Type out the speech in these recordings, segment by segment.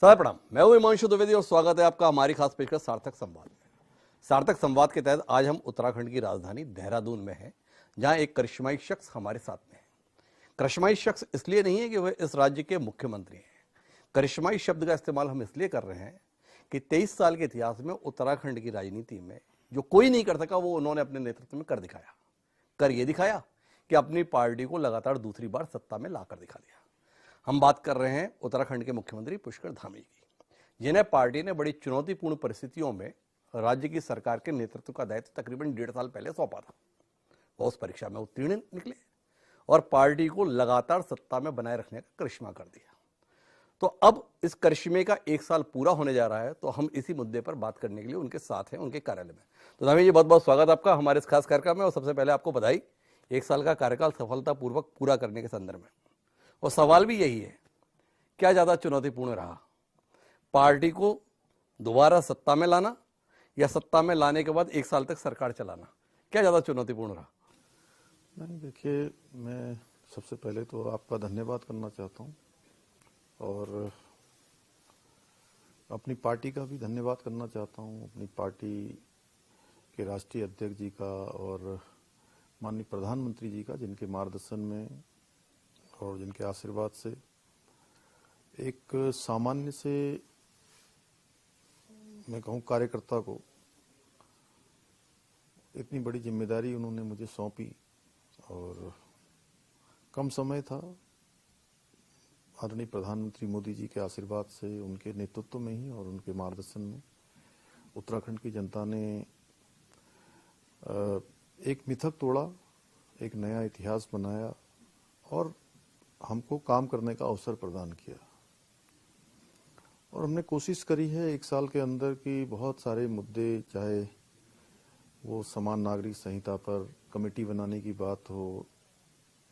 सदा प्रणाम। मैं हूं हिमांशु द्विवेदी और स्वागत है आपका हमारी खास पेशकश सार्थक संवाद में। सार्थक संवाद के तहत आज हम उत्तराखंड की राजधानी देहरादून में हैं, जहां एक करिश्माई शख्स हमारे साथ में है। करिश्माई शख्स इसलिए नहीं है कि वह इस राज्य के मुख्यमंत्री हैं। करिश्माई शब्द का इस्तेमाल हम इसलिए कर रहे हैं कि 23 साल के इतिहास में उत्तराखंड की राजनीति में जो कोई नहीं कर सका वो उन्होंने अपने नेतृत्व में कर दिखाया। कर ये दिखाया कि अपनी पार्टी को लगातार दूसरी बार सत्ता में लाकर दिखा दिया। हम बात कर रहे हैं उत्तराखंड के मुख्यमंत्री पुष्कर धामी की, जिन्हें पार्टी ने बड़ी चुनौतीपूर्ण परिस्थितियों में राज्य की सरकार के नेतृत्व का दायित्व तकरीबन 1.5 साल पहले सौंपा था। वो उस परीक्षा में उत्तीर्ण निकले और पार्टी को लगातार सत्ता में बनाए रखने का करिश्मा कर दिया। तो अब इस करिश्मे का 1 साल पूरा होने जा रहा है, तो हम इसी मुद्दे पर बात करने के लिए उनके साथ हैं, उनके कार्यालय में। तो धामी जी, बहुत बहुत स्वागत आपका हमारे इस खास कार्यक्रम में। और सबसे पहले आपको बधाई 1 साल का कार्यकाल सफलतापूर्वक पूरा करने के संदर्भ में। और सवाल भी यही है, क्या ज्यादा चुनौतीपूर्ण रहा, पार्टी को दोबारा सत्ता में लाना या सत्ता में लाने के बाद 1 साल तक सरकार चलाना? क्या ज्यादा चुनौतीपूर्ण रहा? नहीं, देखिए, मैं सबसे पहले तो आपका धन्यवाद करना चाहता हूं और अपनी पार्टी का भी धन्यवाद करना चाहता हूं, अपनी पार्टी के राष्ट्रीय अध्यक्ष जी का और माननीय प्रधानमंत्री जी का, जिनके मार्गदर्शन में और जिनके आशीर्वाद से एक सामान्य से मैं कहूँ कार्यकर्ता को इतनी बड़ी जिम्मेदारी उन्होंने मुझे सौंपी। और कम समय था, आदरणीय प्रधानमंत्री मोदी जी के आशीर्वाद से, उनके नेतृत्व में ही और उनके मार्गदर्शन में उत्तराखंड की जनता ने एक मिथक तोड़ा, एक नया इतिहास बनाया और हमको काम करने का अवसर प्रदान किया। और हमने कोशिश करी है 1 साल के अंदर कि बहुत सारे मुद्दे, चाहे वो समान नागरिक संहिता पर कमेटी बनाने की बात हो,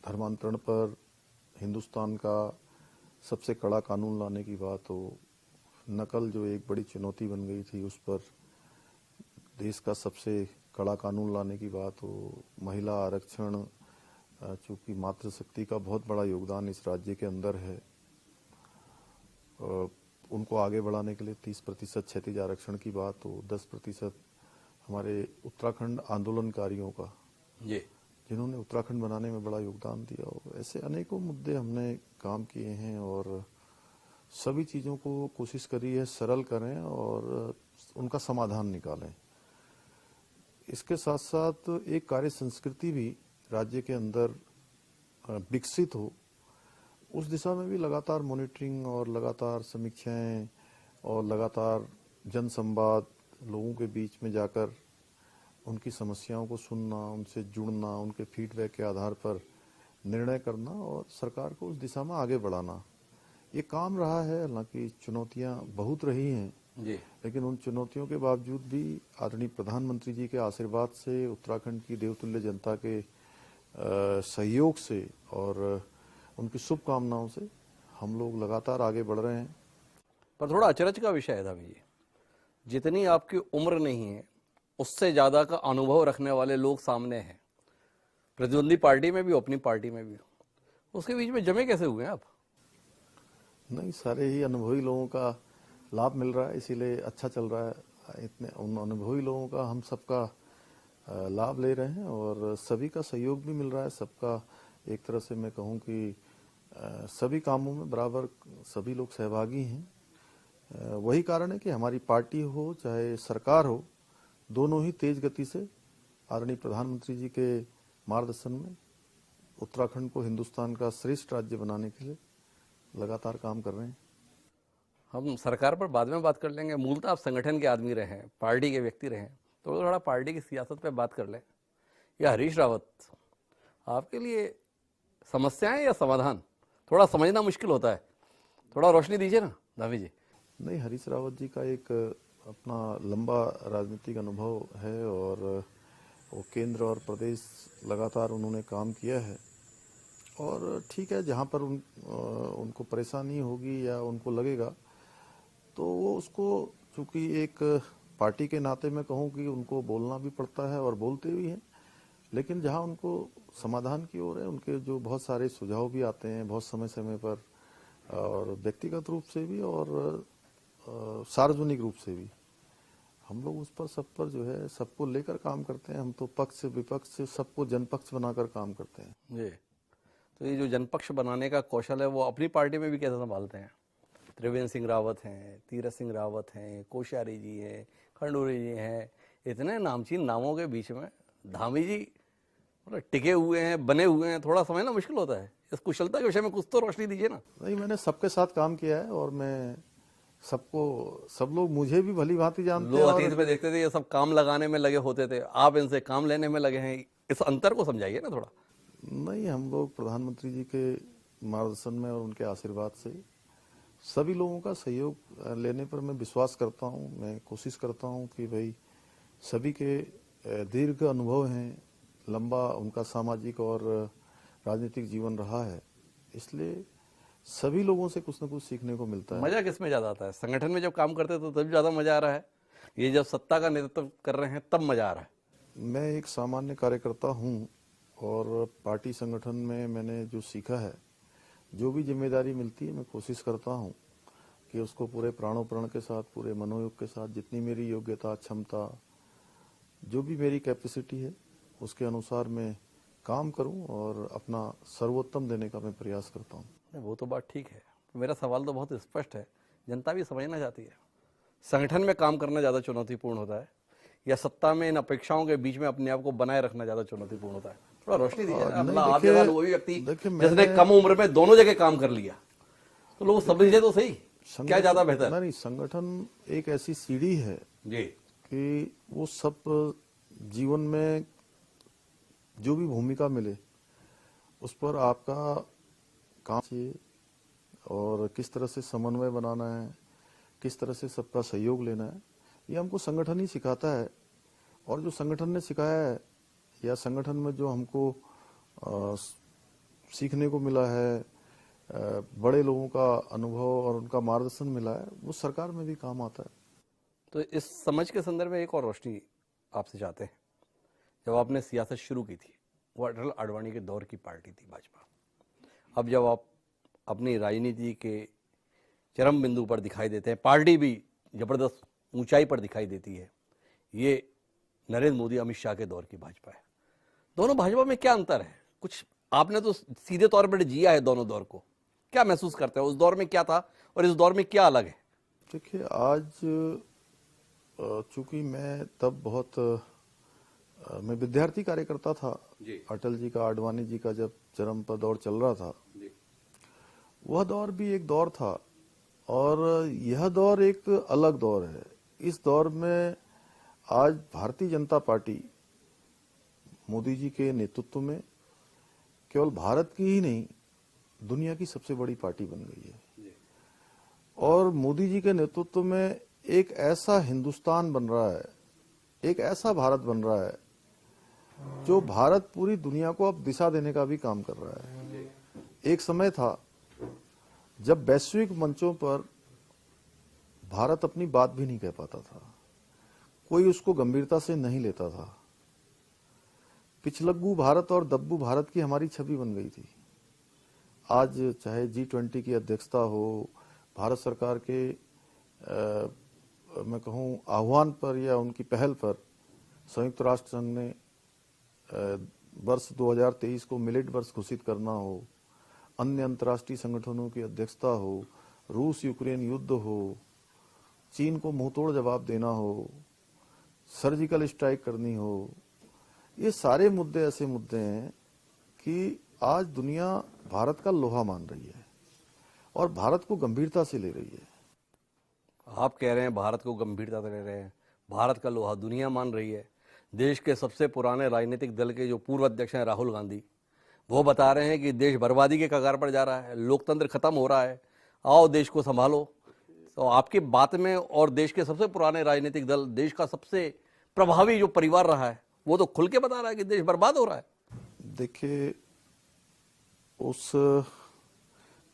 धर्मांतरण पर हिंदुस्तान का सबसे कड़ा कानून लाने की बात हो, नकल जो एक बड़ी चुनौती बन गई थी उस पर देश का सबसे कड़ा कानून लाने की बात हो, महिला आरक्षण, चूंकि मातृशक्ति का बहुत बड़ा योगदान इस राज्य के अंदर है, उनको आगे बढ़ाने के लिए 30% क्षैतिज आरक्षण की बात हो, 10% हमारे उत्तराखंड आंदोलनकारियों का, जिन्होंने उत्तराखंड बनाने में बड़ा योगदान दिया हो, ऐसे अनेकों मुद्दे हमने काम किए हैं और सभी चीज़ों को कोशिश करी है सरल करें और उनका समाधान निकालें। इसके साथ साथ एक कार्य संस्कृति भी राज्य के अंदर विकसित हो, उस दिशा में भी लगातार मॉनिटरिंग और लगातार समीक्षाएं और लगातार जन संवाद, लोगों के बीच में जाकर उनकी समस्याओं को सुनना, उनसे जुड़ना, उनके फीडबैक के आधार पर निर्णय करना और सरकार को उस दिशा में आगे बढ़ाना, ये काम रहा है। हालांकि चुनौतियां बहुत रही हैं जी, लेकिन उन चुनौतियों के बावजूद भी आदरणीय प्रधानमंत्री जी के आशीर्वाद से, उत्तराखंड की देवतुल्य जनता के सहयोग से और उनकी शुभकामनाओं से हम लोग लगातार आगे बढ़ रहे हैं। पर थोड़ा अचरज का विषय है धामी जी, जितनी आपकी उम्र नहीं है उससे ज्यादा का अनुभव रखने वाले लोग सामने हैं, प्रतिद्वंदी पार्टी में भी हो, अपनी पार्टी में भी हो, उसके बीच में जमे कैसे हुए हैं आप? नहीं, सारे ही अनुभवी लोगों का लाभ मिल रहा है, इसीलिए अच्छा चल रहा है। इतने उन अनुभवी लोगों का हम सबका लाभ ले रहे हैं और सभी का सहयोग भी मिल रहा है। सबका एक तरह से मैं कहूँ कि सभी कामों में बराबर सभी लोग सहभागी हैं। वही कारण है कि हमारी पार्टी हो चाहे सरकार हो, दोनों ही तेज गति से आदरणीय प्रधानमंत्री जी के मार्गदर्शन में उत्तराखंड को हिंदुस्तान का श्रेष्ठ राज्य बनाने के लिए लगातार काम कर रहे हैं। हम सरकार पर बाद में बात कर लेंगे, मूलतः आप संगठन के आदमी रहे हैं, पार्टी के व्यक्ति रहे हैं, तो थोड़ा पार्टी की सियासत पे बात कर लें। या हरीश रावत आपके लिए समस्याएं या समाधान, थोड़ा समझना मुश्किल होता है, थोड़ा रोशनी दीजिए ना धामी जी। नहीं, हरीश रावत जी का एक अपना लंबा राजनीतिक अनुभव है और वो केंद्र और प्रदेश लगातार उन्होंने काम किया है और ठीक है, जहाँ पर उनको परेशानी होगी या उनको लगेगा तो वो उसको, चूंकि एक पार्टी के नाते मैं कहूँ कि उनको बोलना भी पड़ता है और बोलते भी हैं, लेकिन जहाँ उनको समाधान की ओर है, उनके जो बहुत सारे सुझाव भी आते हैं, बहुत समय समय पर और व्यक्तिगत रूप से भी और सार्वजनिक रूप से भी हम लोग उस पर सब पर जो है सबको लेकर काम करते हैं। हम तो पक्ष से विपक्ष से सबको जनपक्ष बनाकर काम करते हैं। जी, तो ये जो जनपक्ष बनाने का कौशल है वो अपनी पार्टी में भी कैसे संभालते हैं? त्रिवेंद्र सिंह रावत हैं, तीरथ सिंह रावत हैं, कोश्यारी जी हैं, खंडूरी जी हैं, इतने नामचीन नामों के बीच में धामी जी मतलब टिके हुए हैं, बने हुए हैं, थोड़ा समझना मुश्किल होता है। इस कुशलता के विषय में कुछ तो रोशनी दीजिए ना। नहीं, मैंने सबके साथ काम किया है और मैं सबको, सब लोग मुझे भी भली भांति जानते हैं। लोग अतीत में देखते थे ये सब काम लगाने में लगे होते थे, आप इनसे काम लेने में लगे हैं, इस अंतर को समझाइए ना थोड़ा। नहीं, हम लोग प्रधानमंत्री जी के मार्गदर्शन में और उनके आशीर्वाद से सभी लोगों का सहयोग लेने पर मैं विश्वास करता हूं। मैं कोशिश करता हूं कि भाई सभी के दीर्घ अनुभव हैं, लंबा उनका सामाजिक और राजनीतिक जीवन रहा है, इसलिए सभी लोगों से कुछ न कुछ सीखने को मिलता है। मजा किस में ज्यादा आता है? संगठन में जब काम करते तो तब ज्यादा मजा आ रहा है, ये जब सत्ता का नेतृत्व कर रहे हैं तब मजा आ रहा है? मैं एक सामान्य कार्यकर्ता हूं और पार्टी संगठन में मैंने जो सीखा है, जो भी जिम्मेदारी मिलती है, मैं कोशिश करता हूं कि उसको पूरे प्राणों के साथ, पूरे मनोयोग के साथ, जितनी मेरी योग्यता, क्षमता, जो भी मेरी कैपेसिटी है, उसके अनुसार मैं काम करूं और अपना सर्वोत्तम देने का मैं प्रयास करता हूं। वो तो बात ठीक है, मेरा सवाल तो बहुत स्पष्ट है, जनता भी समझना चाहती है। संगठन में काम करना ज़्यादा चुनौतीपूर्ण होता है या सत्ता में इन अपेक्षाओं के बीच में अपने आप को बनाए रखना ज़्यादा चुनौतीपूर्ण होता है? थोड़ा रोशनी दीजिए ना। मतलब आप जैसा वही व्यक्ति जिसने कम उम्र में दोनों जगह काम कर लिया, तो लोग समझे तो सही क्या ज़्यादा बेहतर? नहीं, संगठन एक ऐसी सीढ़ी है जी कि वो सब जीवन में जो भी भूमिका मिले उस पर आपका काम चाहिए और किस तरह से समन्वय बनाना है, किस तरह से सबका सहयोग लेना है, ये हमको संगठन ही सिखाता है। और जो संगठन ने सिखाया है या संगठन में जो हमको सीखने को मिला है, बड़े लोगों का अनुभव और उनका मार्गदर्शन मिला है, वो सरकार में भी काम आता है। तो इस समझ के संदर्भ में एक और रोशनी आपसे चाहते हैं। जब आपने सियासत शुरू की थी, वो अटल आडवाणी के दौर की पार्टी थी भाजपा। अब जब आप अपनी राजनीति के चरम बिंदु पर दिखाई देते हैं, पार्टी भी जबरदस्त ऊंचाई पर दिखाई देती है, ये नरेंद्र मोदी अमित शाह के दौर की भाजपा है। दोनों भाजपा में क्या अंतर है? कुछ आपने तो सीधे तौर पर जिया है दोनों दौर को, क्या महसूस करते हैं? उस दौर में क्या था और इस दौर में क्या अलग है? देखिए, आज चूंकि मैं तब बहुत मैं विद्यार्थी कार्यकर्ता था जी। अटल जी का, आडवाणी जी का जब चरम पर दौर चल रहा था जी। वह दौर भी एक दौर था और यह दौर एक अलग दौर है। इस दौर में आज भारतीय जनता पार्टी मोदी जी के नेतृत्व में केवल भारत की ही नहीं, दुनिया की सबसे बड़ी पार्टी बन गई है। और मोदी जी के नेतृत्व में एक ऐसा हिंदुस्तान बन रहा है, एक ऐसा भारत बन रहा है जो भारत पूरी दुनिया को अब दिशा देने का भी काम कर रहा है। एक समय था जब वैश्विक मंचों पर भारत अपनी बात भी नहीं कह पाता था, कोई उसको गंभीरता से नहीं लेता था। पिछलग्गू भारत और दब्बू भारत की हमारी छवि बन गई थी। आज चाहे G20 की अध्यक्षता हो, भारत सरकार के मैं कहूं आह्वान पर या उनकी पहल पर संयुक्त राष्ट्र संघ ने वर्ष 2023 को मिलेट वर्ष घोषित करना हो, अन्य अंतर्राष्ट्रीय संगठनों की अध्यक्षता हो, रूस यूक्रेन युद्ध हो, चीन को मुंहतोड़ जवाब देना हो, सर्जिकल स्ट्राइक करनी हो, ये सारे मुद्दे ऐसे मुद्दे हैं कि आज दुनिया भारत का लोहा मान रही है और भारत को गंभीरता से ले रही है। आप कह रहे हैं भारत को गंभीरता से ले रहे हैं, भारत का लोहा दुनिया मान रही है। देश के सबसे पुराने राजनीतिक दल के जो पूर्व अध्यक्ष हैं राहुल गांधी, वो बता रहे हैं कि देश बर्बादी के कगार पर जा रहा है, लोकतंत्र खत्म हो रहा है, आओ देश को संभालो। तो आपकी बात में और देश के सबसे पुराने राजनीतिक दल, देश का सबसे प्रभावी जो परिवार रहा है, वो तो खुल के बता रहा है कि देश बर्बाद हो रहा है। देखिए, उस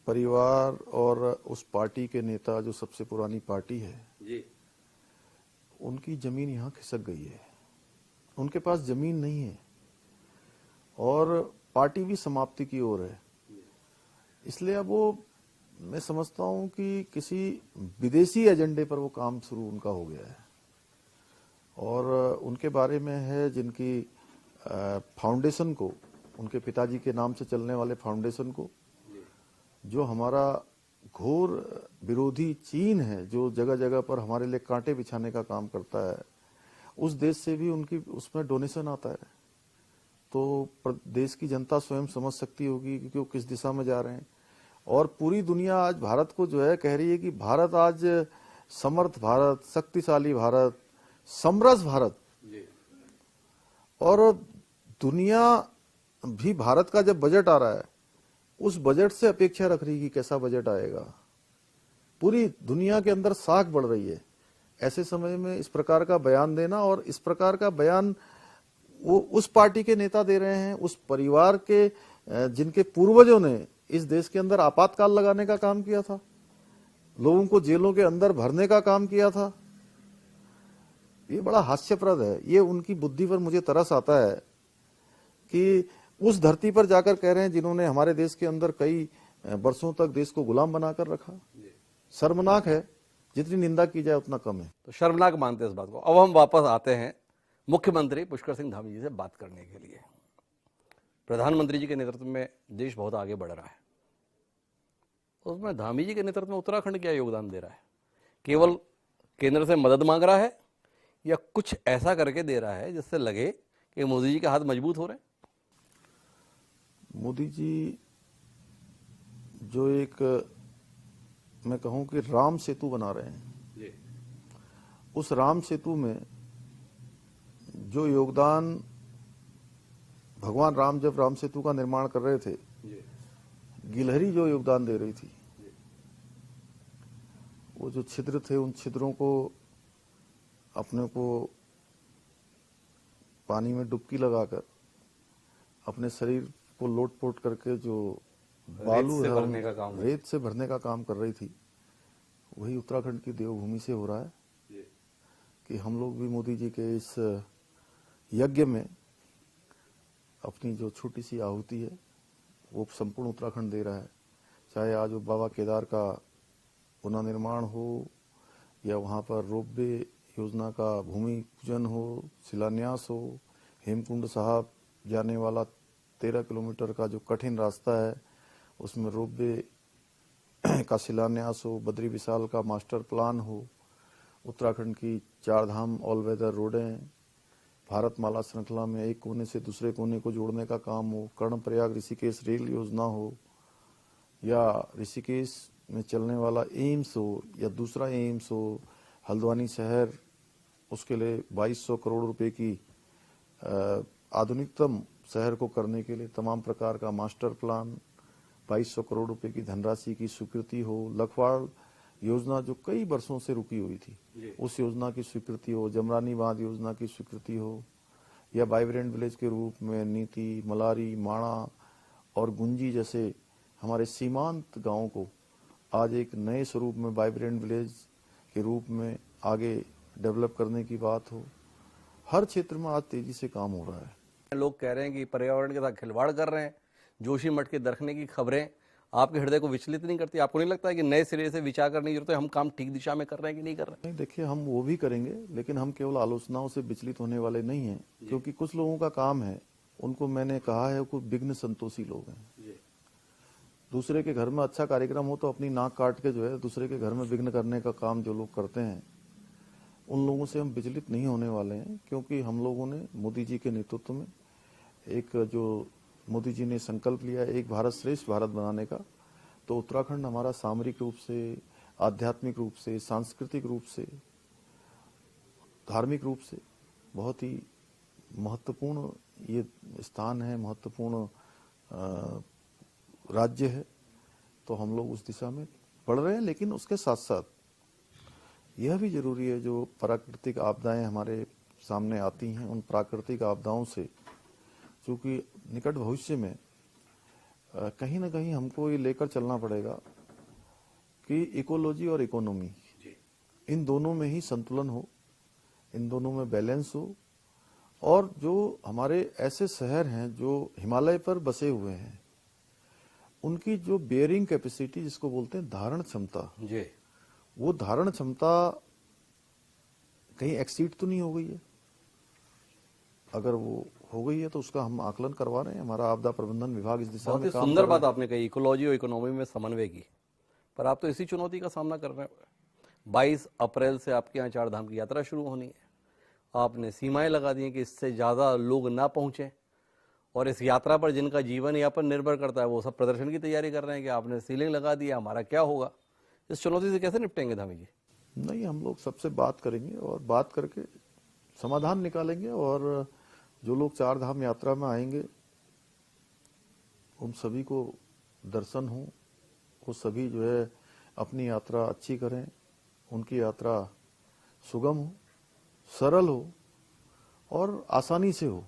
परिवार और उस पार्टी के नेता जो सबसे पुरानी पार्टी है जी, उनकी जमीन यहाँ खिसक गई है, उनके पास जमीन नहीं है और पार्टी भी समाप्ति की ओर है। इसलिए अब वो मैं समझता हूं कि किसी विदेशी एजेंडे पर वो काम शुरू उनका हो गया है, और उनके बारे में है जिनकी फाउंडेशन को, उनके पिताजी के नाम से चलने वाले फाउंडेशन को, जो हमारा घोर विरोधी चीन है, जो जगह जगह पर हमारे लिए कांटे बिछाने का काम करता है, उस देश से भी उनकी उसमें डोनेशन आता है। तो देश की जनता स्वयं समझ सकती होगी कि वो किस दिशा में जा रहे हैं। और पूरी दुनिया आज भारत को जो है कह रही है कि भारत आज समर्थ भारत, शक्तिशाली भारत, समरस भारत, और दुनिया भी भारत का जब बजट आ रहा है उस बजट से अपेक्षा रख रही है कि कैसा बजट आएगा। पूरी दुनिया के अंदर साख बढ़ रही है। ऐसे समय में इस प्रकार का बयान देना, और इस प्रकार का बयान वो उस पार्टी के नेता दे रहे हैं, उस परिवार के जिनके पूर्वजों ने इस देश के अंदर आपातकाल लगाने का काम किया था, लोगों को जेलों के अंदर भरने का काम किया था। ये बड़ा हास्यप्रद है। ये उनकी बुद्धि पर मुझे तरस आता है कि उस धरती पर जाकर कह रहे हैं जिन्होंने हमारे देश के अंदर कई वर्षों तक देश को गुलाम बनाकर रखा। शर्मनाक है, जितनी निंदा की जाए उतना कम है। तो शर्मनाक मानते हैं इस बात को। अब हम वापस आते हैं मुख्यमंत्री पुष्कर सिंह धामी जी से बात करने के लिए। प्रधानमंत्री जी के नेतृत्व में देश बहुत आगे बढ़ रहा है, उसमें धामी जी के नेतृत्व में उत्तराखंड क्या योगदान दे रहा है? केवल केंद्र से मदद मांग रहा है या कुछ ऐसा करके दे रहा है जिससे लगे कि मोदी जी के हाथ मजबूत हो रहे हैं? मोदी जी जो एक, मैं कहूं कि राम सेतु बना रहे हैं, उस राम सेतु में जो योगदान भगवान राम जब राम सेतु का निर्माण कर रहे थे, गिलहरी जो योगदान दे रही थी, वो जो छिद्र थे उन छिद्रों को अपने को पानी में डुबकी लगाकर अपने शरीर को लोट-पोट करके जो बालू है रेत से भरने का काम कर रही थी, वही उत्तराखंड की देवभूमि से हो रहा है कि हम लोग भी मोदी जी के इस यज्ञ में अपनी जो छोटी सी आहुति है वो संपूर्ण उत्तराखंड दे रहा है। चाहे आज वो बाबा केदार का पुनर्निर्माण हो, या वहाँ पर रोपवे योजना का भूमि पूजन हो, शिलान्यास हो, हेमकुंड साहब जाने वाला 13 किलोमीटर का जो कठिन रास्ता है उसमें रोपवे का शिलान्यास हो, बद्री विशाल का मास्टर प्लान हो, उत्तराखंड की 4 धाम ऑल वेदर रोडें, भारतमाला श्रृंखला में एक कोने से दूसरे कोने को जोड़ने का काम हो, कर्णप्रयाग ऋषिकेश रेल योजना हो, या ऋषिकेश में चलने वाला एम्स हो, या दूसरा एम्स हो, हल्द्वानी शहर उसके लिए 2200 करोड़ रुपए की आधुनिकतम शहर को करने के लिए तमाम प्रकार का मास्टर प्लान, 2200 करोड़ रुपए की धनराशि की स्वीकृति हो, लखवाड़ योजना जो कई वर्षों से रुकी हुई थी उस योजना की स्वीकृति हो, जमरानी बांध योजना की स्वीकृति हो, या वाइब्रेंट विलेज के रूप में नीति, मलारी, माणा और गुंजी जैसे हमारे सीमांत गांवों को आज एक नए स्वरूप में वाइब्रेंट विलेज के रूप में आगे डेवलप करने की बात हो। हर क्षेत्र में आज तेजी से काम हो रहा है। लोग कह रहे हैं कि पर्यावरण के साथ खिलवाड़ कर रहे हैं। जोशी मठ के दरखने की खबरें आपके हृदय को विचलित नहीं करती? आपको नहीं लगता है कि नए सिरे से विचार करने की जरूरत है, हम काम ठीक दिशा में कर रहे हैं कि नहीं कर रहे हैं? नहीं, देखिए हम वो भी करेंगे, लेकिन हम केवल आलोचनाओं से विचलित होने वाले नहीं हैं, क्योंकि कुछ लोगों का काम है, उनको मैंने कहा है कुछ विघ्न संतोषी लोग हैं। दूसरे के घर में अच्छा कार्यक्रम हो तो अपनी नाक काट के जो है दूसरे के घर में विघ्न करने का काम जो लोग करते हैं, उन लोगों से हम विचलित नहीं होने वाले हैं, क्योंकि हम लोगों ने मोदी जी के नेतृत्व में एक जो मोदी जी ने संकल्प लिया है एक भारत श्रेष्ठ भारत बनाने का, तो उत्तराखंड हमारा सामरिक रूप से, आध्यात्मिक रूप से, सांस्कृतिक रूप से, धार्मिक रूप से बहुत ही महत्वपूर्ण ये स्थान है, महत्वपूर्ण राज्य है। तो हम लोग उस दिशा में बढ़ रहे हैं, लेकिन उसके साथ साथ यह भी जरूरी है जो प्राकृतिक आपदाएं हमारे सामने आती हैं, उन प्राकृतिक आपदाओं से क्योंकि निकट भविष्य में कहीं ना कहीं हमको ये लेकर चलना पड़ेगा कि इकोलॉजी और इकोनॉमी इन दोनों में ही संतुलन हो, इन दोनों में बैलेंस हो, और जो हमारे ऐसे शहर हैं जो हिमालय पर बसे हुए हैं उनकी जो बेयरिंग कैपेसिटी जिसको बोलते हैं धारण क्षमता, जी, वो धारण क्षमता कहीं एक्सीड तो नहीं हो गई है? अगर वो हो गई है तो उसका हम आकलन करवा रहे हैं, हमारा आपदा प्रबंधन विभाग इस दिशा बहुत ही में काम सुंदर कर रहा बात आपने कही, इकोलॉजी और इकोनॉमी में समन्वय की। पर आप तो इसी चुनौती का सामना कर रहे हैं। 22 अप्रैल से आपके यहाँ चार धाम की यात्रा शुरू होनी है। आपने सीमाएं लगा दी हैं कि इससे ज़्यादा लोग ना पहुँचें, और इस यात्रा पर जिनका जीवन यापन निर्भर करता है वो सब प्रदर्शन की तैयारी कर रहे हैं कि आपने सीलिंग लगा दिया, हमारा क्या होगा। इस चुनौती से कैसे निपटेंगे धामी जी? नहीं, हम लोग सबसे बात करेंगे और बात करके समाधान निकालेंगे, और जो लोग चार धाम यात्रा में आएंगे उन सभी को दर्शन हो, वो सभी जो है अपनी यात्रा अच्छी करें, उनकी यात्रा सुगम हो, सरल हो और आसानी से हो।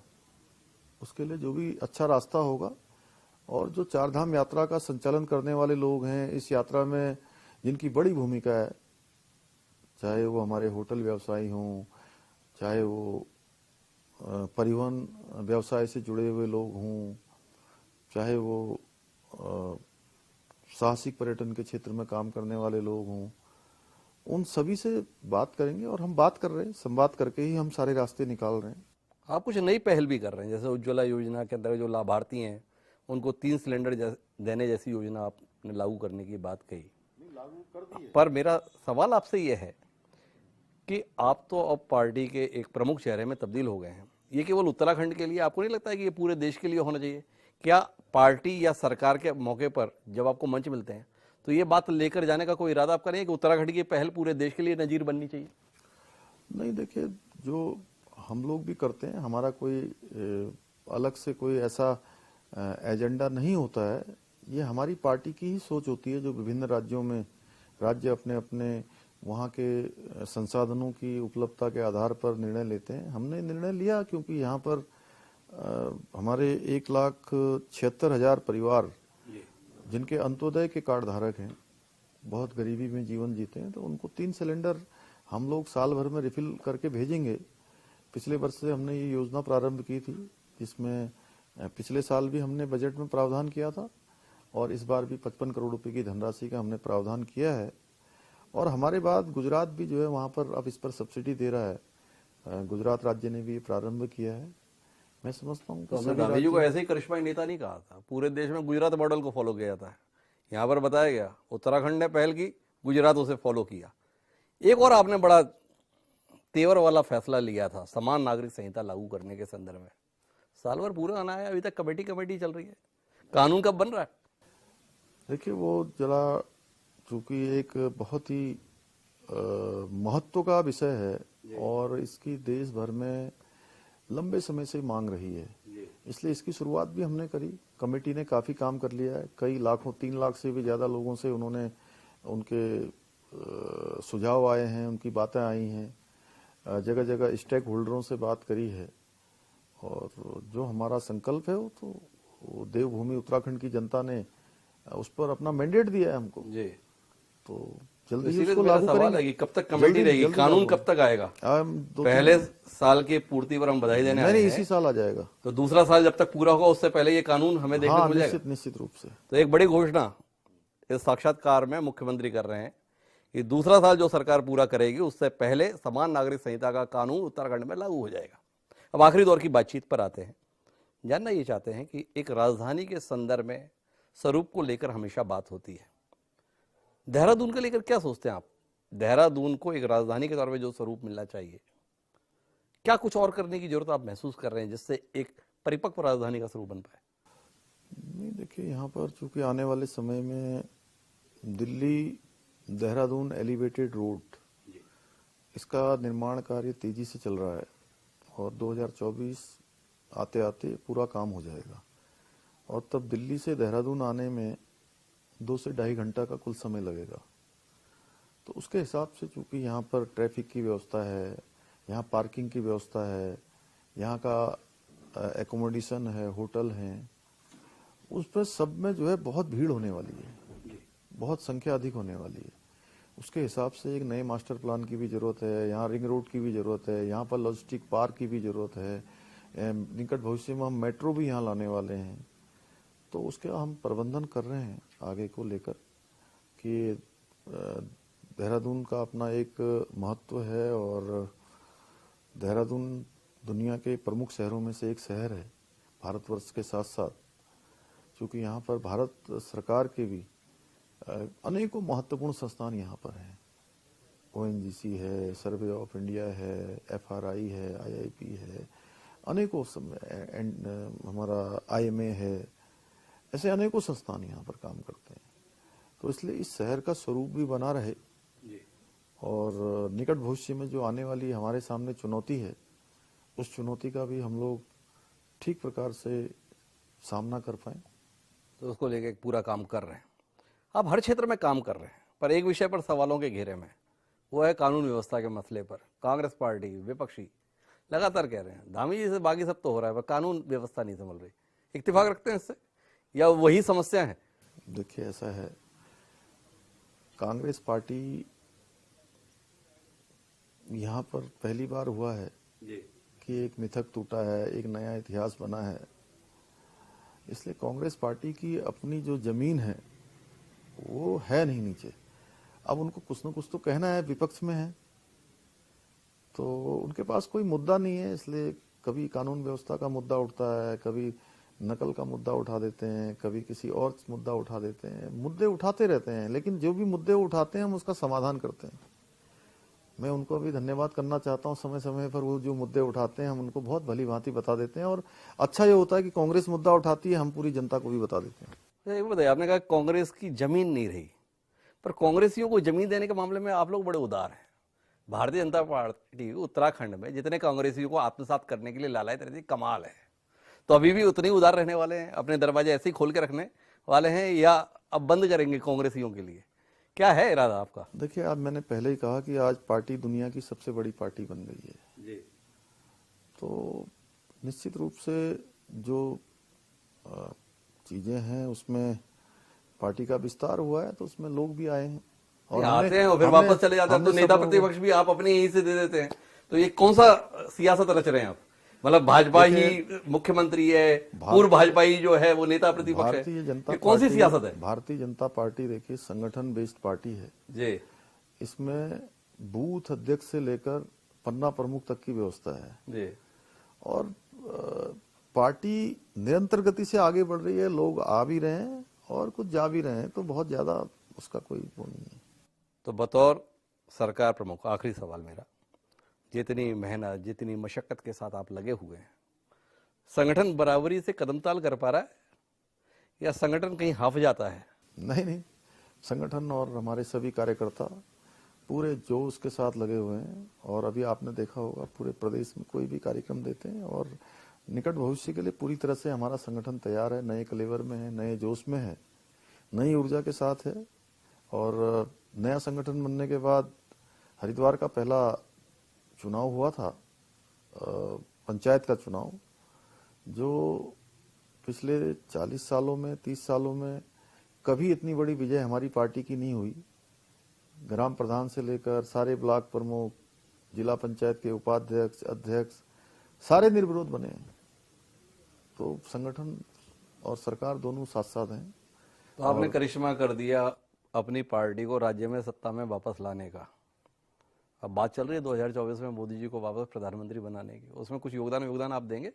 उसके लिए जो भी अच्छा रास्ता होगा, और जो चार धाम यात्रा का संचालन करने वाले लोग हैं, इस यात्रा में जिनकी बड़ी भूमिका है, चाहे वो हमारे होटल व्यवसायी हों, चाहे वो परिवहन व्यवसाय से जुड़े हुए लोग हों, चाहे वो साहसिक पर्यटन के क्षेत्र में काम करने वाले लोग हों, उन सभी से बात करेंगे। और हम बात कर रहे हैं, संवाद करके ही हम सारे रास्ते निकाल रहे हैं। आप कुछ नई पहल भी कर रहे हैं, जैसे उज्ज्वला योजना के अंतर्गत जो लाभार्थी हैं उनको 3 सिलेंडर देने जैसी योजना आपने लागू करने की बात कही। लागू कर दी है। पर मेरा सवाल आपसे ये है कि आप तो अब पार्टी के एक प्रमुख चेहरे में तब्दील हो गए हैं। ये केवल उत्तराखंड के लिए, आपको नहीं लगता है कि ये पूरे देश के लिए होना चाहिए? क्या पार्टी या सरकार के मौके पर जब आपको मंच मिलते हैं तो ये बात लेकर जाने का कोई इरादा आप करें कि उत्तराखंड की पहल पूरे देश के लिए नजीर बननी चाहिए? नहीं, देखिए, जो हम लोग भी करते हैं, हमारा कोई अलग से कोई ऐसा एजेंडा नहीं होता है। ये हमारी पार्टी की ही सोच होती है, जो विभिन्न राज्यों में राज्य अपने अपने वहाँ के संसाधनों की उपलब्धता के आधार पर निर्णय लेते हैं। हमने निर्णय लिया क्योंकि यहाँ पर हमारे 1,76,000 परिवार जिनके अंत्योदय के कार्ड धारक हैं, बहुत गरीबी में जीवन जीते हैं, तो उनको 3 सिलेंडर हम लोग साल भर में रिफिल करके भेजेंगे। पिछले वर्ष से हमने ये योजना प्रारंभ की थी, जिसमें पिछले साल भी हमने बजट में प्रावधान किया था, और इस बार भी 55 करोड़ रुपए की धनराशि का हमने प्रावधान किया है। और हमारे बाद गुजरात भी जो है वहाँ पर अब इस पर सब्सिडी दे रहा है। गुजरात राज्य ने भी प्रारंभ किया है। मैं समझता हूँ तो हमने गांधी जी को ऐसे ही करिश्माई नेता नहीं कहा था। पूरे देश में गुजरात मॉडल को फॉलो किया जाता है। यहाँ पर बताया गया उत्तराखंड ने पहल की, गुजरात उसे फॉलो किया। एक और आपने बड़ा तेवर वाला फैसला लिया था समान नागरिक संहिता लागू करने के संदर्भ में। साल भर पूरा आना है, अभी तक कमेटी चल रही है। कानून कब बन रहा है? देखिए, वो जरा चूंकि एक बहुत ही महत्व का विषय है और इसकी देश भर में लंबे समय से मांग रही है, इसलिए इसकी शुरुआत भी हमने करी। कमेटी ने काफी काम कर लिया है। कई लाखों, 3 लाख से भी ज्यादा लोगों से उन्होंने उनके सुझाव आए हैं, उनकी बातें आई हैं, जगह जगह स्टेक होल्डरों से बात करी है। और जो हमारा संकल्प है वो तो देवभूमि उत्तराखंड की जनता ने उस पर अपना मैंडेट दिया है हमको जी। तो जल्दी ही इसीलिए उसको मेरा लागू सवाल करेंगे। है कि कब तक कमेटी रहेगी, कानून कब तक आएगा? पहले साल की पूर्ति पर हम बधाई देने आए हैं, इसी साल आ जाएगा। तो दूसरा साल जब तक पूरा होगा उससे पहले ये कानून हमें देखने को मिल जाएगा। निश्चित रूप से। तो एक बड़ी घोषणा इस साक्षात्कार में मुख्यमंत्री कर रहे हैं कि दूसरा साल जो सरकार पूरा करेगी उससे पहले समान नागरिक संहिता का कानून उत्तराखंड में लागू हो जाएगा। अब आखिरी दौर की बातचीत पर आते हैं। जानना ये चाहते हैं कि एक राजधानी के संदर्भ में स्वरूप को लेकर हमेशा बात होती है। देहरादून को लेकर क्या सोचते हैं आप? देहरादून को एक राजधानी के तौर पे जो स्वरूप मिलना चाहिए, क्या कुछ और करने की जरूरत आप महसूस कर रहे हैं जिससे एक परिपक्व राजधानी का स्वरूप बन पाए? नहीं, देखिए, यहाँ पर चूंकि आने वाले समय में दिल्ली देहरादून एलिवेटेड रोड, इसका निर्माण कार्य तेजी से चल रहा है और 2024 आते आते पूरा काम हो जाएगा। और तब दिल्ली से देहरादून आने में 2 से 2.5 घंटा का कुल समय लगेगा। तो उसके हिसाब से चूंकि यहाँ पर ट्रैफिक की व्यवस्था है, यहाँ पार्किंग की व्यवस्था है, यहाँ का एकोमोडेशन है, होटल हैं, उस पर सब में जो है बहुत भीड़ होने वाली है, बहुत संख्या अधिक होने वाली है। उसके हिसाब से एक नए मास्टर प्लान की भी जरूरत है, यहाँ रिंग रोड की भी जरूरत है, यहाँ पर लॉजिस्टिक पार्क की भी जरूरत है। निकट भविष्य में हम मेट्रो भी यहाँ लाने वाले हैं। तो उसके हम प्रबंधन कर रहे हैं आगे को लेकर कि देहरादून का अपना एक महत्व है और देहरादून दुनिया के प्रमुख शहरों में से एक शहर है भारतवर्ष के साथ साथ, क्योंकि यहाँ पर भारत सरकार के भी अनेकों महत्वपूर्ण संस्थान यहाँ पर हैं। ONGC है, सर्वे ऑफ इंडिया है, FRI है, IIP है, अनेकों हमारा IMA है, ऐसे अनेकों संस्थान यहाँ पर काम करते हैं। तो इसलिए इस शहर का स्वरूप भी बना रहे और निकट भविष्य में जो आने वाली हमारे सामने चुनौती है, उस चुनौती का भी हम लोग ठीक प्रकार से सामना कर पाए। तो उसको लेके एक पूरा काम कर रहे हैं। आप हर क्षेत्र में काम कर रहे हैं, पर एक विषय पर सवालों के घेरे में, वो है कानून व्यवस्था के मसले पर। कांग्रेस पार्टी, विपक्षी लगातार कह रहे हैं धामी जी से बाकी सब तो हो रहा है, पर कानून व्यवस्था नहीं संभल रही। इत्तेफाक रखते हैं इससे या वही समस्या है? देखिए, ऐसा है, कांग्रेस पार्टी यहाँ पर पहली बार हुआ है कि एक मिथक टूटा है, एक नया इतिहास बना है। इसलिए कांग्रेस पार्टी की अपनी जो जमीन है वो है नहीं नीचे। अब उनको कुछ न कुछ तो कहना है, विपक्ष में है तो उनके पास कोई मुद्दा नहीं है, इसलिए कभी कानून व्यवस्था का मुद्दा उठता है, कभी नकल का मुद्दा उठा देते हैं, कभी किसी और मुद्दा उठा देते हैं। मुद्दे उठाते रहते हैं, लेकिन जो भी मुद्दे उठाते हैं हम उसका समाधान करते हैं। मैं उनको भी धन्यवाद करना चाहता हूं, समय समय पर वो जो मुद्दे उठाते हैं हम उनको बहुत भली भांति बता देते हैं। और अच्छा ये होता है कि कांग्रेस मुद्दा उठाती है, हम पूरी जनता को भी बता देते हैं। ये बताइए, आपने कहा कांग्रेस की जमीन नहीं रही, पर कांग्रेसियों को जमीन देने के मामले में आप लोग बड़े उदार हैं। भारतीय जनता पार्टी उत्तराखंड में जितने कांग्रेसियों को आत्मसात करने के लिए लालायत रहती, कमाल है। तो अभी भी उतने ही उदार रहने वाले हैं, अपने दरवाजे ऐसे ही खोल के रखने वाले हैं, या अब बंद करेंगे कांग्रेसियों के लिए? क्या है इरादा आपका? देखिए, आज मैंने पहले ही कहा कि आज पार्टी दुनिया की सबसे बड़ी पार्टी बन गई है जी। तो निश्चित रूप से जो चीजें हैं उसमें पार्टी का विस्तार हुआ है, तो उसमें लोग भी आए हैं और आते हैं और फिर वापस चले जाते हैं। तो नेता प्रतिपक्ष भी आप अपने यहीं से दे देते हैं। तो ये कौन सा सियासत रच रहे हैं आप? मतलब भाजपा ही मुख्यमंत्री है, पूर्व भाजपा ही जो है वो नेता प्रतिपक्ष है, भारतीय जनता कौन सी सियासत है? भारतीय जनता पार्टी देखिए संगठन बेस्ड पार्टी है जी। इसमें बूथ अध्यक्ष से लेकर पन्ना प्रमुख तक की व्यवस्था है जी। और पार्टी निरंतर गति से आगे बढ़ रही है। लोग आ भी रहे हैं और कुछ जा भी रहे हैं, तो बहुत ज्यादा उसका कोई वो नहीं है। तो बतौर सरकार प्रमुख आखिरी सवाल मेरा, जितनी मेहनत, जितनी मशक्कत के साथ आप लगे हुए हैं, संगठन बराबरी से कदमताल कर पा रहा है या संगठन कहीं हाफ जाता है? नहीं, संगठन और हमारे सभी कार्यकर्ता पूरे जोश के साथ लगे हुए हैं और अभी आपने देखा होगा पूरे प्रदेश में कोई भी कार्यक्रम देते हैं और निकट भविष्य के लिए पूरी तरह से हमारा संगठन तैयार है, नए कलेवर में है, नए जोश में है, नई ऊर्जा के साथ है। और नया संगठन बनने के बाद हरिद्वार का पहला चुनाव हुआ था, पंचायत का चुनाव, जो पिछले 40 सालों में 30 सालों में कभी इतनी बड़ी विजय हमारी पार्टी की नहीं हुई। ग्राम प्रधान से लेकर सारे ब्लॉक प्रमुख, जिला पंचायत के उपाध्यक्ष, अध्यक्ष सारे निर्विरोध बने हैं। तो संगठन और सरकार दोनों साथ साथ हैं। तो आपने करिश्मा कर दिया अपनी पार्टी को राज्य में सत्ता में वापस लाने का। अब बात चल रही है 2024 में मोदी जी को वापस प्रधानमंत्री बनाने की, उसमें कुछ योगदान आप देंगे?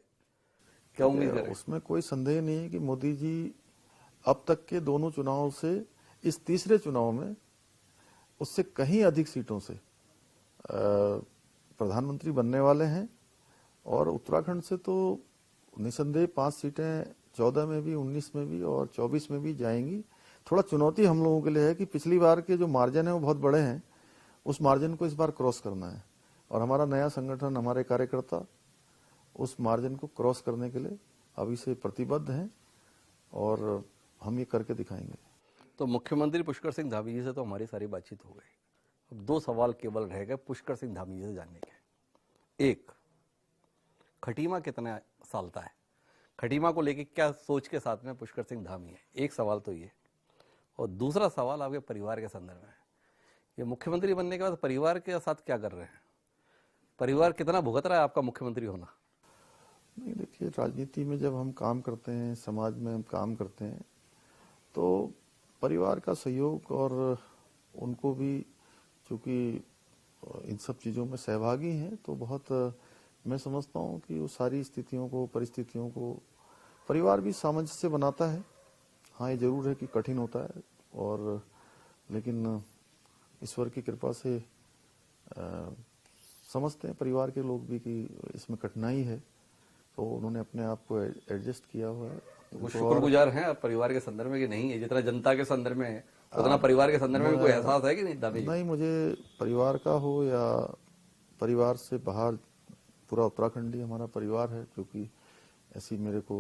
क्या उम्मीद करें? उसमें कोई संदेह नहीं है कि मोदी जी अब तक के दोनों चुनावों से इस तीसरे चुनाव में उससे कहीं अधिक सीटों से प्रधानमंत्री बनने वाले हैं। और उत्तराखंड से तो निसंदेह 5 सीटें 14 में भी, 19 में भी और 24 में भी जाएंगी। थोड़ा चुनौती हम लोगों के लिए है कि पिछली बार के जो मार्जिन है वो बहुत बड़े हैं, उस मार्जिन को इस बार क्रॉस करना है और हमारा नया संगठन, हमारे कार्यकर्ता उस मार्जिन को क्रॉस करने के लिए अभी से प्रतिबद्ध हैं और हम ये करके दिखाएंगे। तो मुख्यमंत्री पुष्कर सिंह धामी जी से तो हमारी सारी बातचीत हो गई। अब 2 सवाल केवल रह गए पुष्कर सिंह धामी जी से जानने के। एक, खटीमा कितना सालता है? खटीमा को लेके क्या सोच के साथ में पुष्कर सिंह धामी है? एक सवाल तो ये। और दूसरा सवाल आपके परिवार के संदर्भ में, ये मुख्यमंत्री बनने के बाद परिवार के साथ क्या कर रहे हैं? परिवार कितना भुगत रहा है आपका मुख्यमंत्री होना? नहीं, देखिए देखिए, राजनीति में जब हम काम करते हैं, समाज में हम काम करते हैं, तो परिवार का सहयोग और उनको भी, चूंकि इन सब चीज़ों में सहभागी हैं, तो बहुत मैं समझता हूँ कि वो सारी स्थितियों को, परिस्थितियों को परिवार भी सामंजस्य बनाता है। हाँ, ये जरूर है कि कठिन होता है, और लेकिन ईश्वर की कृपा से समझते हैं परिवार के लोग भी कि इसमें कठिनाई है, तो उन्होंने अपने आप को एडजस्ट किया हुआ है। वो शुक्रगुजार हैं आप परिवार के संदर्भ में कि नहीं है? जितना जनता के संदर्भ में है उतना परिवार के संदर्भ में भी कोई एहसास है कि नहीं दामी जी? नहीं, मुझे परिवार का हो या परिवार से बाहर, पूरा उत्तराखंड ही हमारा परिवार है, क्योंकि ऐसी मेरे को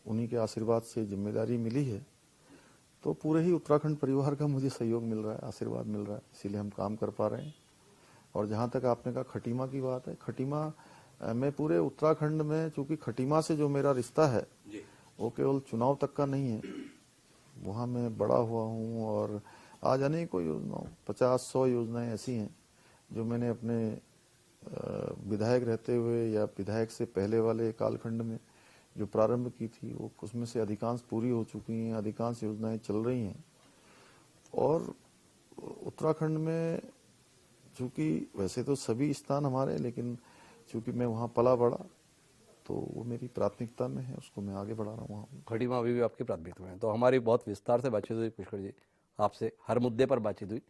उन्हीं के आशीर्वाद से जिम्मेदारी मिली है। तो पूरे ही उत्तराखंड परिवार का मुझे सहयोग मिल रहा है, आशीर्वाद मिल रहा है, इसीलिए हम काम कर पा रहे हैं। और जहाँ तक आपने कहा खटीमा की बात है, खटीमा मैं पूरे उत्तराखंड में, चूंकि खटीमा से जो मेरा रिश्ता है वो केवल चुनाव तक का नहीं है, वहाँ मैं बड़ा हुआ हूँ, और आज अनेकों योजनाओं, 50-100 योजनाएं ऐसी हैं जो मैंने अपने विधायक रहते हुए या विधायक से पहले वाले कालखंड में जो प्रारंभ की थी, वो उसमें से अधिकांश पूरी हो चुकी हैं, अधिकांश योजनाएं चल रही हैं। और उत्तराखंड में चूंकि वैसे तो सभी स्थान हमारे, लेकिन चूंकि मैं वहाँ पला बड़ा, तो वो मेरी प्राथमिकता में है, उसको मैं आगे बढ़ा रहा हूँ वहाँ। खटीमा अभी भी आपकी प्राथमिकता में है। तो हमारी बहुत विस्तार से बातचीत हुई पुष्कर जी, आपसे हर मुद्दे पर बातचीत हुई,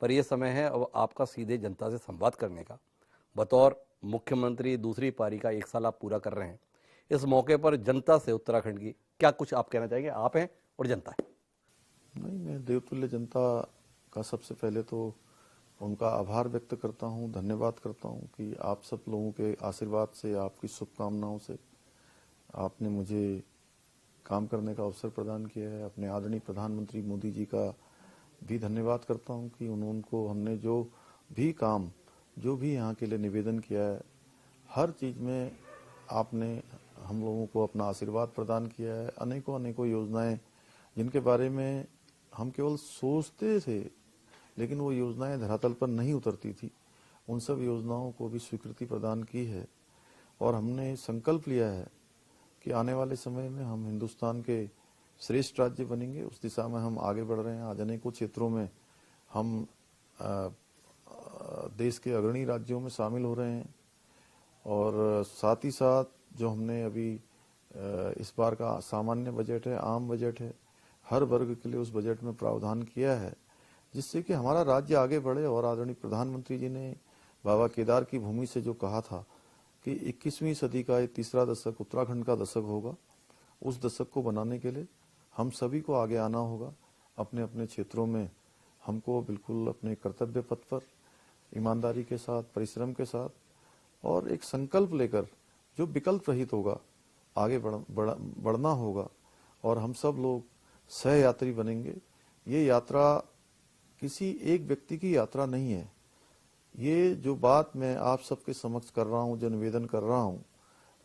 पर यह समय है अब आपका सीधे जनता से संवाद करने का। बतौर मुख्यमंत्री दूसरी पारी का 1 साल आप पूरा कर रहे हैं, इस मौके पर जनता से उत्तराखंड की क्या कुछ आप कहना चाहेंगे? आप हैं और जनता है। नहीं, मैं देवतुल्य जनता का सबसे पहले तो उनका आभार व्यक्त करता हूँ, धन्यवाद करता हूँ कि आप सब लोगों के आशीर्वाद से, आपकी शुभकामनाओं से आपने मुझे काम करने का अवसर प्रदान किया है। अपने आदरणीय प्रधानमंत्री मोदी जी का भी धन्यवाद करता हूँ कि उनको हमने जो भी काम, जो भी यहाँ के लिए निवेदन किया है, हर चीज़ में आपने हम लोगों को अपना आशीर्वाद प्रदान किया है। अनेकों योजनाएं जिनके बारे में हम केवल सोचते थे, लेकिन वो योजनाएं धरातल पर नहीं उतरती थी, उन सब योजनाओं को भी स्वीकृति प्रदान की है। और हमने संकल्प लिया है कि आने वाले समय में हम हिंदुस्तान के श्रेष्ठ राज्य बनेंगे, उस दिशा में हम आगे बढ़ रहे हैं। आज अनेकों क्षेत्रों में हम देश के अग्रणी राज्यों में शामिल हो रहे हैं, और साथ ही साथ जो हमने अभी इस बार का सामान्य बजट है, आम बजट है, हर वर्ग के लिए उस बजट में प्रावधान किया है, जिससे कि हमारा राज्य आगे बढ़े। और आदरणीय प्रधानमंत्री जी ने बाबा केदार की भूमि से जो कहा था कि 21वीं सदी का ये तीसरा दशक उत्तराखंड का दशक होगा, उस दशक को बनाने के लिए हम सभी को आगे आना होगा। अपने अपने क्षेत्रों में हमको बिल्कुल अपने कर्तव्य पथ पर ईमानदारी के साथ, परिश्रम के साथ और एक संकल्प लेकर जो विकल्प रहित होगा, आगे बढ़ना होगा, और हम सब लोग सह यात्री बनेंगे। ये यात्रा किसी एक व्यक्ति की यात्रा नहीं है। ये जो बात मैं आप सबके समक्ष कर रहा हूँ, जो निवेदन कर रहा हूँ,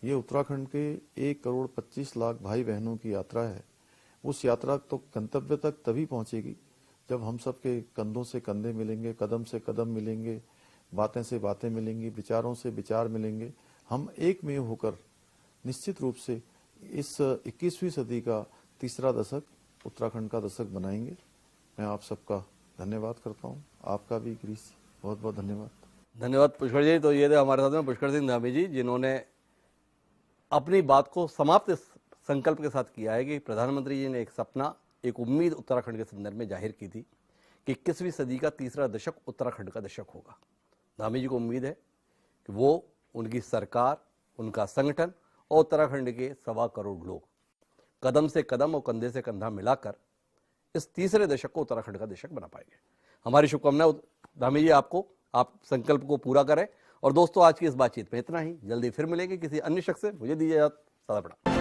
ये उत्तराखंड के 1,25,00,000 भाई बहनों की यात्रा है। उस यात्रा तो गंतव्य तक तभी पहुंचेगी जब हम सबके कंधों से कंधे मिलेंगे, कदम से कदम मिलेंगे, बातें से बातें मिलेंगी, विचारों से विचार मिलेंगे। हम एक में होकर निश्चित रूप से इस 21वीं सदी का तीसरा दशक उत्तराखंड का दशक बनाएंगे। मैं आप सबका धन्यवाद करता हूँ, आपका भी गिरीश, बहुत बहुत धन्यवाद। धन्यवाद पुष्कर जी। तो ये थे हमारे साथ में पुष्कर सिंह धामी जी, जिन्होंने अपनी बात को समाप्त संकल्प के साथ किया है कि प्रधानमंत्री जी ने एक सपना, एक उम्मीद उत्तराखंड के संदर्भ में जाहिर की थी कि 21वीं सदी का तीसरा दशक उत्तराखंड का दशक होगा। धामी जी को उम्मीद है कि वो, उनकी सरकार, उनका संगठन और उत्तराखंड के 1.25 करोड़ लोग कदम से कदम और कंधे से कंधा मिलाकर इस तीसरे दशक को उत्तराखंड का दशक बना पाएंगे। हमारी शुभकामनाएं धामी जी आपको, आप संकल्प को पूरा करें। और दोस्तों, आज की इस बातचीत में इतना ही। जल्दी फिर मिलेंगे किसी अन्य शख्स से। मुझे दीजिए इजाजत। सदा बड़ा।